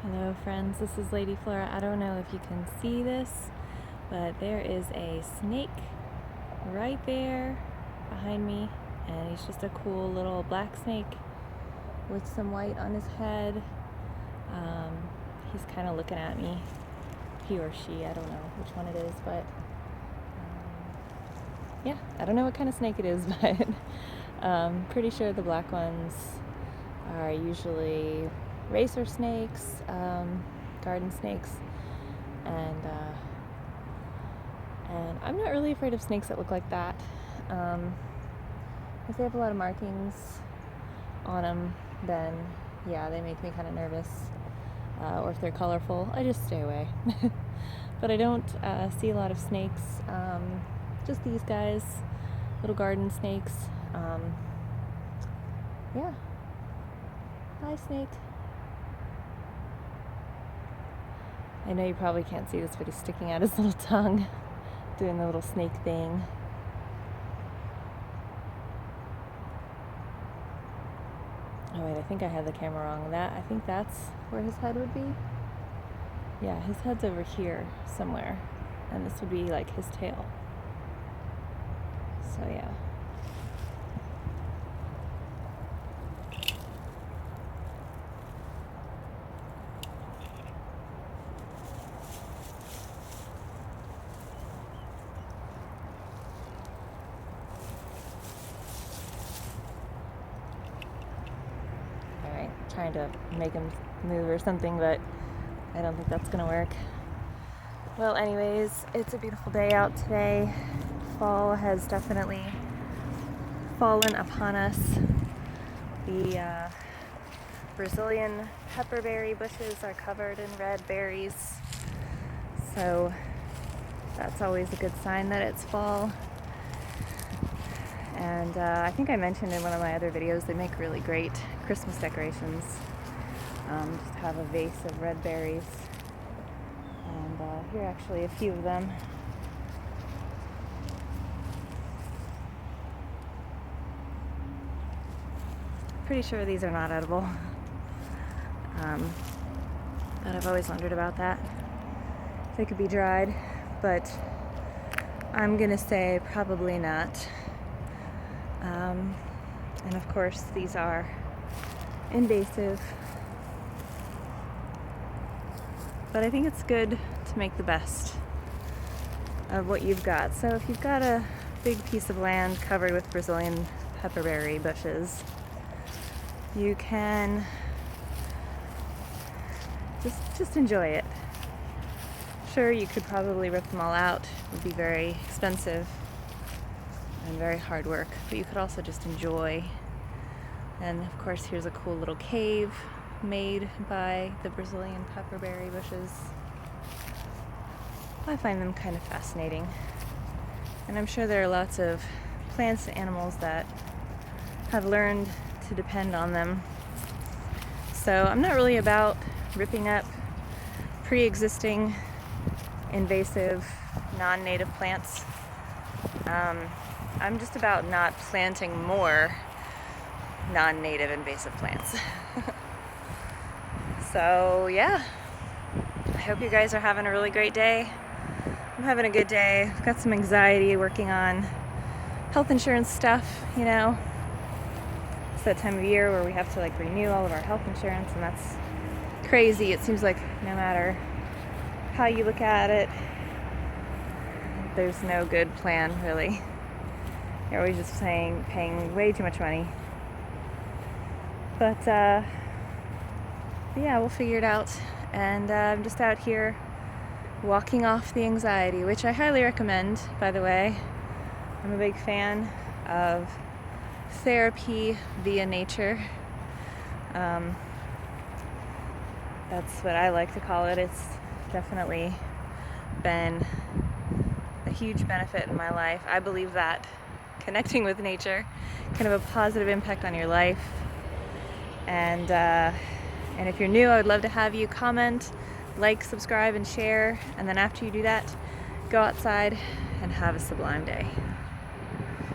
Hello friends, this is Lady Flora. I don't know if you can see this, but there is a snake right there behind me, and he's just a cool little black snake with some white on his head. He's kind of looking at me, he or she, I don't know which one it is, but yeah, I don't know what kind of snake it is, but pretty sure the black ones are usually racer snakes, garden snakes, and I'm not really afraid of snakes that look like that. If they have a lot of markings on them, then yeah, they make me kind of nervous. Or if they're colorful, I just stay away. But I don't see a lot of snakes, just these guys, little garden snakes. Yeah. Hi, snake. I know you probably can't see this, but he's sticking out his little tongue, doing the little snake thing. Oh wait, I think I had the camera wrong. I think that's where his head would be. Yeah, his head's over here somewhere, and this would be like his tail. So yeah. Trying to make him move or something, but I don't think that's gonna work. Well, anyways, it's a beautiful day out today. Fall has definitely fallen upon us. The Brazilian pepperberry bushes are covered in red berries, so that's always a good sign that it's fall. And I think I mentioned in one of my other videos, they make really great Christmas decorations. Just have a vase of red berries. And here are actually a few of them. Pretty sure these are not edible. But I've always wondered about that. They could be dried, but I'm gonna say probably not. And of course, these are invasive, but I think it's good to make the best of what you've got. So if you've got a big piece of land covered with Brazilian pepperberry bushes, you can just enjoy it. Sure, you could probably rip them all out. It would be very expensive and very hard work, but you could also just enjoy. And of course, here's a cool little cave made by the Brazilian pepperberry bushes. I find them kind of fascinating, and I'm sure there are lots of plants and animals that have learned to depend on them. So I'm not really about ripping up pre-existing invasive non-native plants. I'm just about not planting more non-native invasive plants. So yeah, I hope you guys are having a really great day. I'm having a good day. I've got some anxiety working on health insurance stuff, you know. It's that time of year where we have to like renew all of our health insurance, and that's crazy. It seems like no matter how you look at it, there's no good plan really. You're always just paying way too much money. But yeah, we'll figure it out. And I'm just out here walking off the anxiety, which I highly recommend, by the way. I'm a big fan of therapy via nature. That's what I like to call it. It's definitely been a huge benefit in my life. I believe that connecting with nature can have a positive impact on your life. And if you're new, I would love to have you comment, like, subscribe, and share. And then after you do that, go outside and have a sublime day.